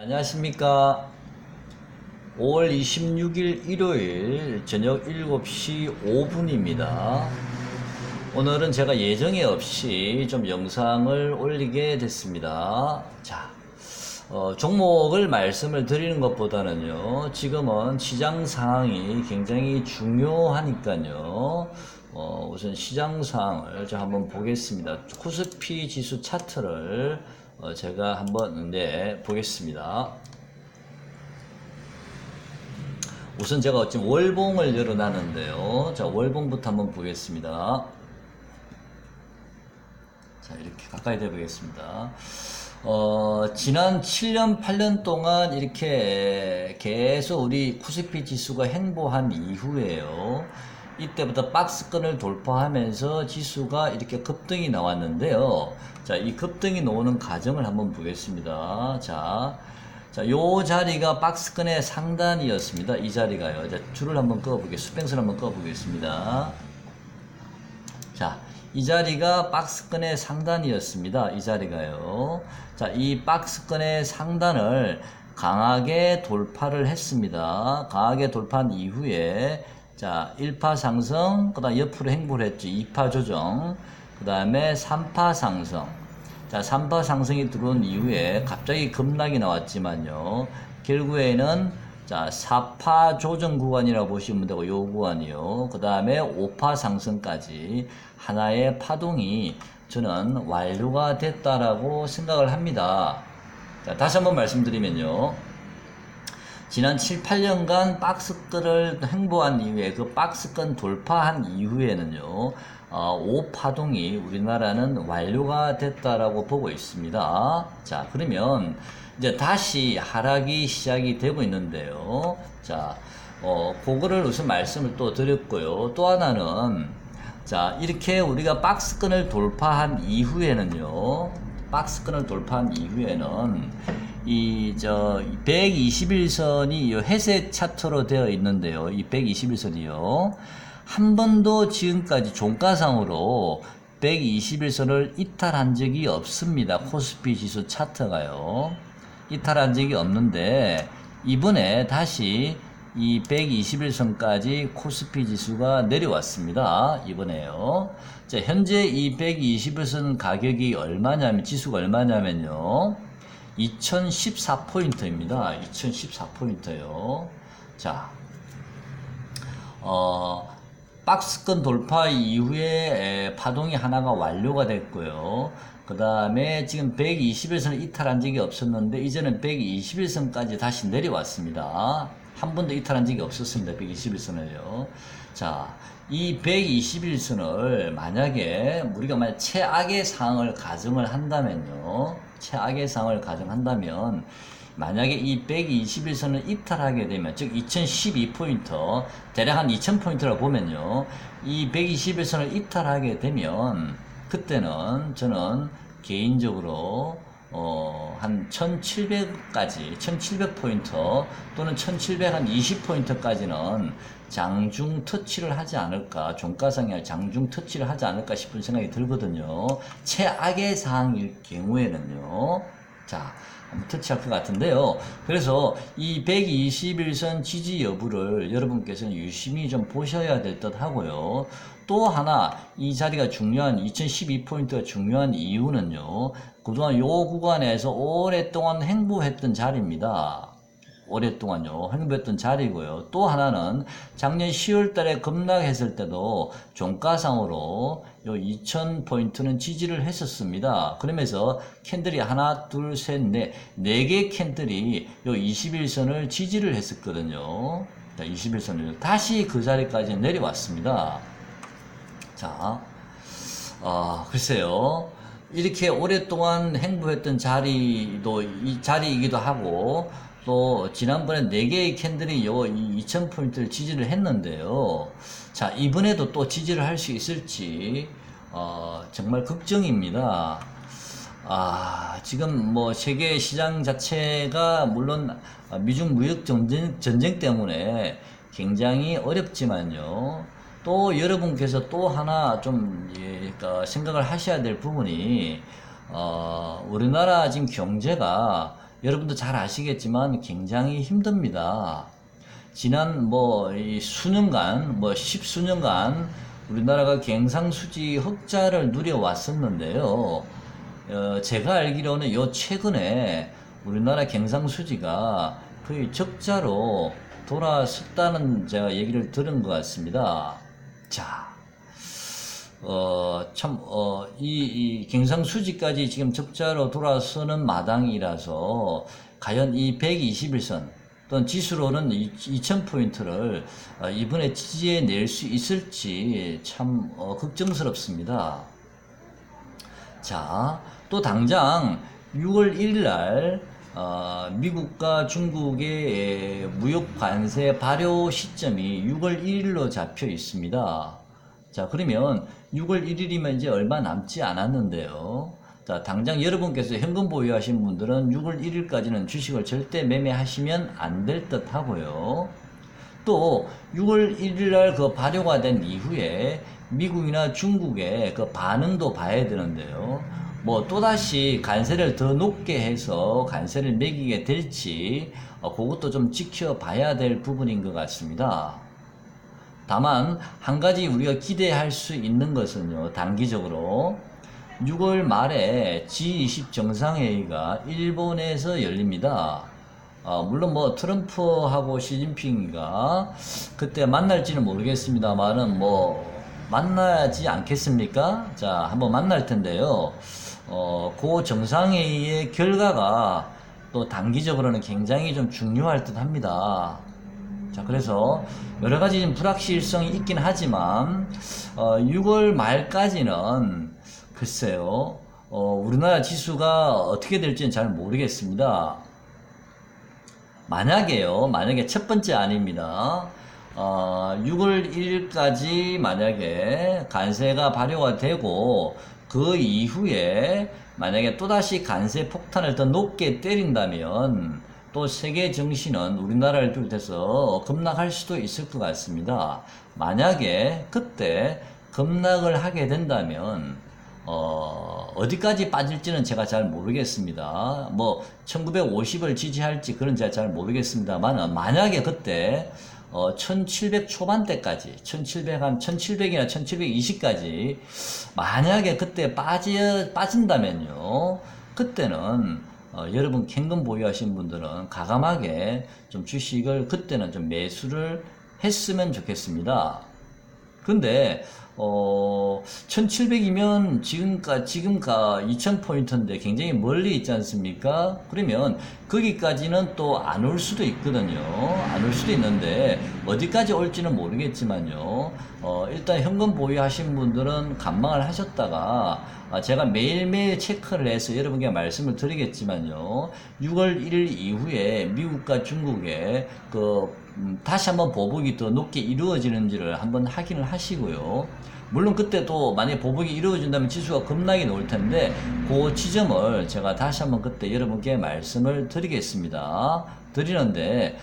안녕하십니까. 5월 26일 일요일 저녁 7시 5분입니다. 오늘은 제가 예정에 없이 좀 영상을 올리게 됐습니다. 자, 종목을 말씀을 드리는 것보다는요, 지금은 시장 상황이 굉장히 중요하니까요, 우선 시장 상황을 좀 한번 보겠습니다. 코스피 지수 차트를 제가 한번 보겠습니다. 우선 제가 지금 월봉을 열어놨는데요. 자, 월봉부터 한번 보겠습니다. 자, 이렇게 가까이 대보겠습니다. 지난 7년, 8년 동안 이렇게 계속 우리 코스피 지수가 행보한 이후에요. 이때부터 박스권을 돌파하면서 지수가 이렇게 급등이 나왔는데요. 자, 이 급등이 나오는 과정을 한번 보겠습니다. 자, 요 자리가 박스권의 상단이었습니다. 이 자리가요. 자, 줄을 한번 꺼보겠습니다. 수평선을 한번 꺼보겠습니다. 자, 이 자리가 박스권의 상단이었습니다. 이 자리가요. 자, 이 박스권의 상단을 강하게 돌파를 했습니다. 강하게 돌파한 이후에 자, 1파 상승, 그 다음 옆으로 행보를 했죠. 2파 조정, 그 다음에 3파 상승. 자, 3파 상승이 들어온 이후에 갑자기 급락이 나왔지만요. 결국에는 자, 4파 조정 구간이라고 보시면 되고, 요 구간이요. 그 다음에 5파 상승까지 하나의 파동이 저는 완료가 됐다라고 생각을 합니다. 자, 다시 한번 말씀드리면요. 지난 7, 8년간 박스권을 행보한 이후에 그 박스권 돌파한 이후에는요, 5파동이 우리나라는 완료가 됐다라고 보고 있습니다. 자, 그러면 이제 다시 하락이 시작이 되고 있는데요. 자, 그거를 우선 말씀을 또 드렸고요. 또 하나는, 자, 이렇게 우리가 박스권을 돌파한 이후에는요, 박스권을 돌파한 이후에는, 121선이 회색 차트로 되어 있는데요. 이 121선이요. 한 번도 지금까지 종가상으로 121선을 이탈한 적이 없습니다. 코스피 지수 차트가요. 이탈한 적이 없는데, 이번에 다시 이 121선까지 코스피 지수가 내려왔습니다. 이번에요. 자, 현재 이 121선 가격이 얼마냐면, 지수가 얼마냐면요. 2014포인트입니다. 2014포인트요. 자, 박스권 돌파 이후에 파동이 하나가 완료가 됐고요. 그 다음에 지금 121선을 이탈한 적이 없었는데, 이제는 121선까지 다시 내려왔습니다. 한 번도 이탈한 적이 없었습니다. 121선을요. 자, 이 121선을 만약에 우리가 만약 최악의 상황을 가정을 한다면요. 최악의 상황을 가정한다면, 만약에 이 121선을 이탈하게 되면, 즉 2012포인트, 대략 한 2000포인트라고 보면요. 이 121선을 이탈하게 되면, 그때는 저는 개인적으로 한 1700까지, 1700포인트 또는 1720포인트까지는 장중 터치를 하지 않을까, 종가상에 장중 터치를 하지 않을까 싶은 생각이 들거든요. 최악의 상황일 경우에는요. 자, 한번 터치할 것 같은데요. 그래서 이 121선 지지 여부를 여러분께서는 유심히 좀 보셔야 될 듯 하고요. 또 하나, 이 자리가 중요한, 2012포인트가 중요한 이유는요. 그동안 요 구간에서 오랫동안 행보했던 자리입니다. 오랫동안요, 행보했던 자리고요. 또 하나는 작년 10월 달에 급락했을 때도 종가상으로 요 2000포인트는 지지를 했었습니다. 그러면서 캔들이 하나, 둘, 셋, 넷, 4개 캔들이 요 21선을 지지를 했었거든요. 자, 21선을 다시 그 자리까지 내려왔습니다. 자, 글쎄요. 이렇게 오랫동안 행보했던 자리도 이 자리이기도 하고, 또 지난번에 4개의 캔들이 요 2000포인트를 지지를 했는데요. 자, 이번에도 또 지지를 할 수 있을지 정말 걱정입니다. 지금 뭐 세계 시장 자체가 물론 미중 무역 전쟁 때문에 굉장히 어렵지만요. 또 여러분께서 또 하나 좀 생각을 하셔야 될 부분이 우리나라 지금 경제가 여러분도 잘 아시겠지만 굉장히 힘듭니다. 지난 수년간, 십수년간 우리나라가 경상수지 흑자를 누려왔었는데요. 제가 알기로는 최근에 우리나라 경상수지가 거의 적자로 돌아섰다는 제가 얘기를 들은 것 같습니다. 자, 이 경상수지까지 지금 적자로 돌아서는 마당이라서 과연 이 121선 또는 지수로는 2000포인트를 이번에 지지해낼 수 있을지 참 걱정스럽습니다. 자, 또 당장 6월 1일 날 미국과 중국의 무역 관세 발효 시점이 6월 1일로 잡혀 있습니다. 자, 그러면 6월 1일이면 이제 얼마 남지 않았는데요. 자, 당장 여러분께서 현금 보유하신 분들은 6월 1일까지는 주식을 절대 매매하시면 안 될 듯 하고요. 또 6월 1일 날 그 발효가 된 이후에 미국이나 중국의 그 반응도 봐야 되는데요. 또다시 관세를 더 높게 해서 관세를 매기게 될지 그것도 좀 지켜봐야 될 부분인 것 같습니다. 다만 한 가지 우리가 기대할 수 있는 것은요, 단기적으로 6월 말에 G20 정상회의가 일본에서 열립니다. 물론 트럼프하고 시진핑이가 그때 만날지는 모르겠습니다만은 만나지 않겠습니까? 자, 한번 만날 텐데요. 그 정상회의의 결과가 또 단기적으로는 굉장히 좀 중요할 듯 합니다. 자, 그래서 여러 가지 불확실성이 있긴 하지만 6월 말까지는 글쎄요, 우리나라 지수가 어떻게 될지는 잘 모르겠습니다. 만약에 첫 번째 아닙니다. 6월 1일까지 만약에 관세가 발효가 되고 그 이후에 만약에 또다시 관세 폭탄을 더 높게 때린다면 또 세계 증시는 우리나라를 비롯해서 급락할 수도 있을 것 같습니다. 만약에 그때 급락을 하게 된다면 어디까지 빠질지는 제가 잘 모르겠습니다. 1950을 지지할지 그런 제가 잘 모르겠습니다만, 만약에 그때 1700 초반대까지 1700이나 1720까지 만약에 그때 빠진다면요, 그때는 여러분 현금 보유하신 분들은 과감하게 좀 주식을 그때는 좀 매수를 했으면 좋겠습니다. 근데 1700이면 지금가 2000포인트인데 굉장히 멀리 있지 않습니까? 그러면 거기까지는 또 안 올 수도 있거든요. 안 올 수도 있는데 어디까지 올지는 모르겠지만요. 일단 현금 보유하신 분들은 관망을 하셨다가 제가 매일매일 체크를 해서 여러분께 말씀을 드리겠지만요. 6월 1일 이후에 미국과 중국의 다시 한번 보복이 더 높게 이루어지는지를 한번 확인을 하시고요. 물론 그때 또 만약에 보복이 이루어진다면 지수가 급락이 나올 텐데 그 지점을 제가 다시 한번 그때 여러분께 말씀을 드리겠습니다. 드리는데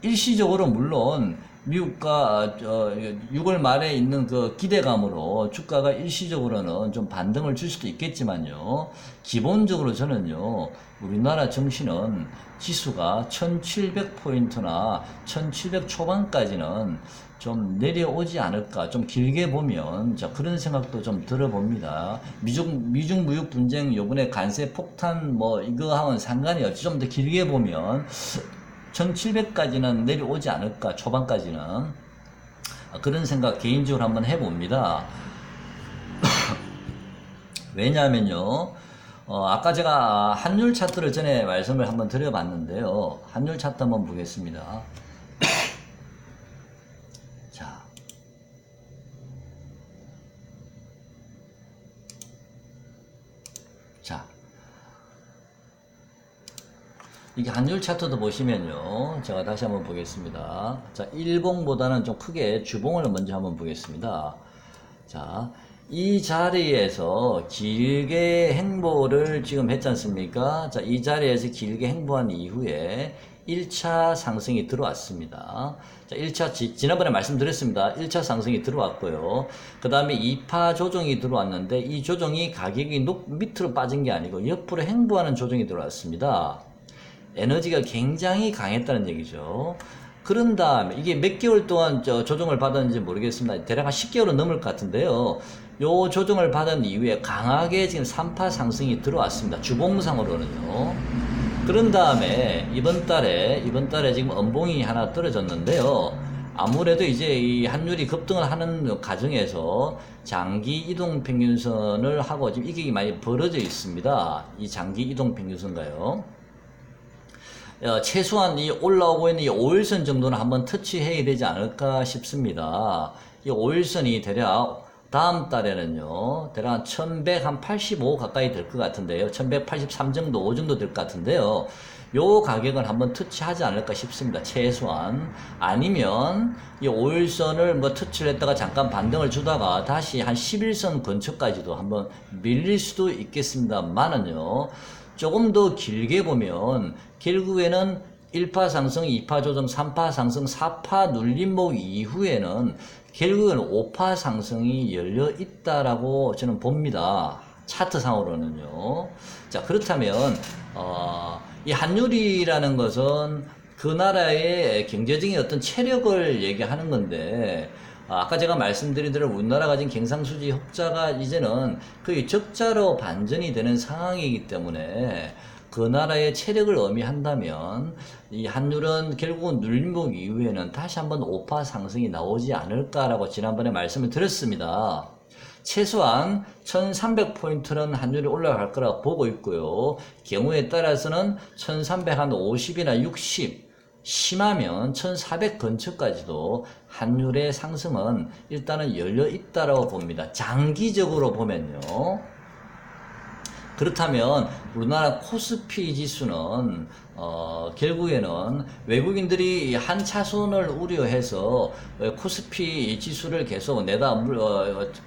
일시적으로 물론 미국과 6월 말에 있는 그 기대감으로 주가가 일시적으로는 좀 반등을 줄 수도 있겠지만요. 기본적으로 저는요, 우리나라 증시는 지수가 1700포인트나 1700 초반까지는 좀 내려오지 않을까, 좀 길게 보면 그런 생각도 좀 들어봅니다. 미중 무역 분쟁 요번에 관세 폭탄 이거하고는 상관이 없이 좀 더 길게 보면 1700까지는 내려오지 않을까, 초반까지는. 그런 생각 개인적으로 한번 해봅니다. 왜냐하면요, 아까 제가 환율 차트를 전에 말씀을 한번 드려봤는데요. 환율 차트 한번 보겠습니다. 자, 이게 환율 차트도 보시면요, 제가 다시 한번 보겠습니다. 자, 일봉보다는 좀 크게 주봉을 먼저 한번 보겠습니다. 자, 이 자리에서 길게 행보를 지금 했지 않습니까? 자, 이 자리에서 길게 행보한 이후에 1차 상승이 들어왔습니다. 자, 1차, 지난번에 말씀드렸습니다. 1차 상승이 들어왔고요. 그 다음에 2파 조정이 들어왔는데 이 조정이 가격이 밑으로 빠진 게 아니고 옆으로 행보하는 조정이 들어왔습니다. 에너지가 굉장히 강했다는 얘기죠. 그런 다음에 이게 몇 개월 동안 조정을 받았는지 모르겠습니다. 대략 한 10개월은 넘을 것 같은데요. 요 조정을 받은 이후에 강하게 지금 3파 상승이 들어왔습니다. 주봉상으로는요. 그런 다음에 이번 달에 지금 음봉이 하나 떨어졌는데요. 아무래도 이제 이 환율이 급등을 하는 과정에서 장기 이동 평균선을 하고 지금 이격이 많이 벌어져 있습니다. 이 장기 이동 평균선가요? 최소한 이 올라오고 있는 이 5일선 정도는 한번 터치해야 되지 않을까 싶습니다. 이 5일선이 대략 다음 달에는요, 대략 한 1185 가까이 될 것 같은데요. 1183 정도, 5 정도 될 것 같은데요. 요 가격은 한번 터치하지 않을까 싶습니다. 최소한. 아니면 이 5일선을 뭐 터치를 했다가 잠깐 반등을 주다가 다시 한 11선 근처까지도 한번 밀릴 수도 있겠습니다만은요. 조금 더 길게 보면 결국에는 1파 상승, 2파 조정, 3파 상승, 4파 눌림목 이후에는 결국은 5파 상승이 열려 있다라고 저는 봅니다. 차트상으로는요. 자, 그렇다면 이 환율이라는 것은 그 나라의 경제적인 어떤 체력을 얘기하는 건데 아까 제가 말씀드린 대로 우리나라가 지금 경상수지 흑자가 이제는 거의 적자로 반전이 되는 상황이기 때문에 그 나라의 체력을 의미한다면 이 환율은 결국은 눌림목 이후에는 다시 한번 5파 상승이 나오지 않을까라고 지난번에 말씀을 드렸습니다. 최소한 1300포인트는 환율이 올라갈 거라고 보고 있고요. 경우에 따라서는 1350이나 60 심하면 1400 근처까지도 환율의 상승은 일단은 열려 있다라고 봅니다. 장기적으로 보면요. 그렇다면 우리나라 코스피 지수는 결국에는 외국인들이 한 차선을 우려해서 코스피 지수를 계속 내다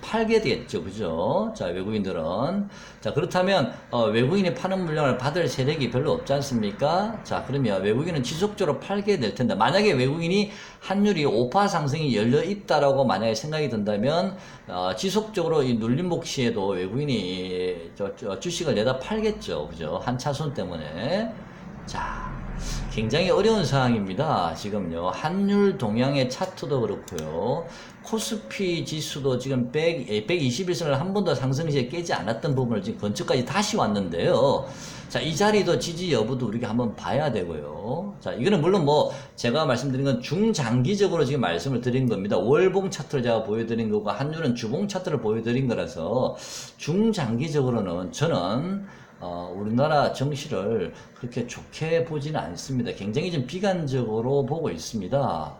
팔게 되겠죠, 그죠? 자, 외국인들은. 자, 그렇다면 외국인이 파는 물량을 받을 세력이 별로 없지 않습니까? 자, 그러면 외국인은 지속적으로 팔게 될 텐데, 만약에 외국인이 환율이 5파 상승이 열려 있다라고 만약에 생각이 든다면 지속적으로 이 눌림목 시에도 외국인이 주식을 내다 팔겠죠, 그죠? 한 차선 때문에. 자, 굉장히 어려운 상황입니다. 지금요. 환율 동향의 차트도 그렇고요. 코스피 지수도 지금 121선을 한 번도 상승시에 깨지 않았던 부분을 지금 근처까지 다시 왔는데요. 자, 이 자리도 지지 여부도 우리가 한번 봐야 되고요. 자, 이거는 물론 뭐 제가 말씀드린 건 중장기적으로 지금 말씀을 드린 겁니다. 월봉 차트를 제가 보여드린 거고 환율은 주봉 차트를 보여드린 거라서 중장기적으로는 저는 우리나라 정시를 그렇게 좋게 보지는 않습니다. 굉장히 좀 비관적으로 보고 있습니다.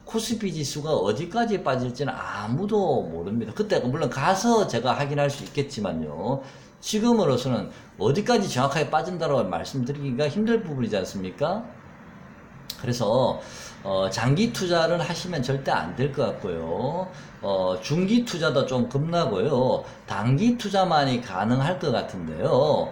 코스피 지수가 어디까지 빠질지는 아무도 모릅니다. 그때 물론 가서 제가 확인할 수 있겠지만요. 지금으로서는 어디까지 정확하게 빠진다고 말씀드리기가 힘들 부분이지 않습니까? 그래서 장기 투자를 하시면 절대 안 될 것 같고요. 중기 투자도 좀 겁나고요. 단기 투자만이 가능할 것 같은데요.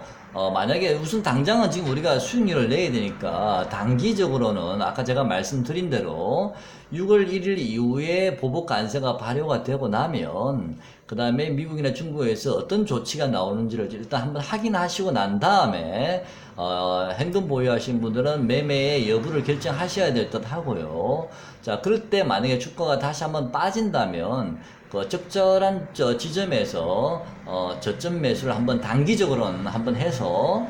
만약에 우선 당장은 지금 우리가 수익률을 내야 되니까 단기적으로는 아까 제가 말씀드린 대로 6월 1일 이후에 보복 관세가 발효가 되고 나면 그 다음에 미국이나 중국에서 어떤 조치가 나오는지를 일단 한번 확인하시고 난 다음에 현금 보유하신 분들은 매매의 여부를 결정하셔야 될 듯 하고요. 자, 그럴 때 만약에 주가가 다시 한번 빠진다면 그 적절한 지점에서 저점 매수를 한번 단기적으로는 한번 해서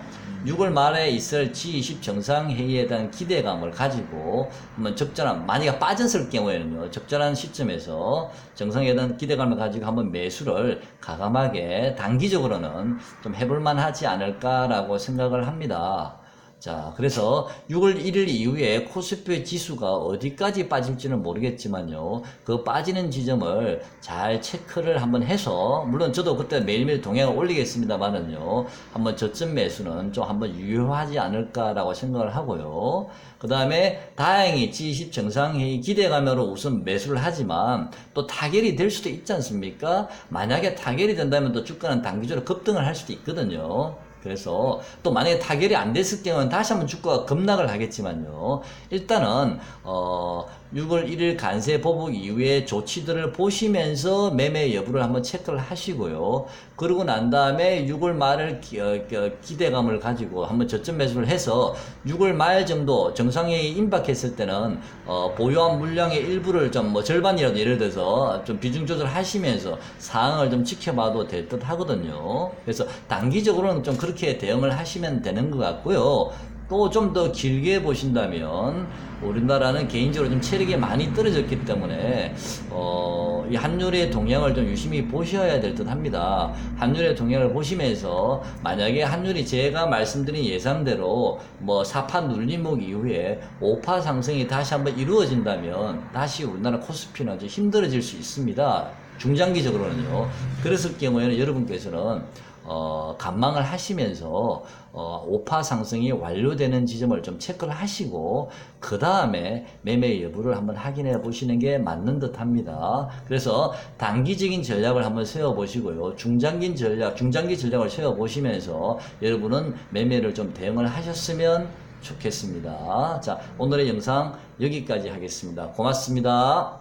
6월 말에 있을 G20 정상회의에 대한 기대감을 가지고 한번 적절한, 만약에 빠졌을 경우에는요, 적절한 시점에서 정상회의에 대한 기대감을 가지고 한번 매수를 과감하게 단기적으로는 좀 해볼만 하지 않을까라고 생각을 합니다. 자, 그래서 6월 1일 이후에 코스피 지수가 어디까지 빠질지는 모르겠지만요. 그 빠지는 지점을 잘 체크를 한번 해서, 물론 저도 그때 매일매일 동향을 올리겠습니다만은요. 한번 저점 매수는 좀 한번 유효하지 않을까라고 생각을 하고요. 그 다음에 다행히 G20 정상회의 기대감으로 우선 매수를 하지만 또 타결이 될 수도 있지 않습니까? 만약에 타결이 된다면 또 주가는 단기적으로 급등을 할 수도 있거든요. 그래서 또 만약에 타결이 안 됐을 경우는 다시 한번 주가가 급락을 하겠지만요. 일단은 6월 1일 간세 보복 이후에 조치들을 보시면서 매매 여부를 한번 체크를 하시고요. 그러고 난 다음에 6월 말을 기대감을 가지고 한번 저점 매수를 해서 6월 말 정도 정상회의 임박했을 때는 보유한 물량의 일부를 좀 뭐 절반이라도 예를 들어서 좀 비중 조절하시면서 상황을 좀 지켜봐도 될 듯 하거든요. 그래서 단기적으로는 좀 그렇게 대응을 하시면 되는 것 같고요. 또 좀 더 길게 보신다면 우리나라는 개인적으로 좀 체력이 많이 떨어졌기 때문에 이 환율의 동향을 좀 유심히 보셔야 될 듯 합니다. 환율의 동향을 보시면서 만약에 환율이 제가 말씀드린 예상대로 뭐 4파 눌림목 이후에 5파 상승이 다시 한번 이루어진다면 다시 우리나라 코스피는 좀 힘들어질 수 있습니다. 중장기적으로는요. 그랬을 경우에는 여러분께서는 관망을 하시면서 5파 상승이 완료되는 지점을 좀 체크를 하시고 그 다음에 매매 여부를 한번 확인해 보시는 게 맞는 듯 합니다. 그래서 단기적인 전략을 한번 세워 보시고요. 중장기 전략을 세워 보시면서 여러분은 매매를 좀 대응을 하셨으면 좋겠습니다. 자, 오늘의 영상 여기까지 하겠습니다. 고맙습니다.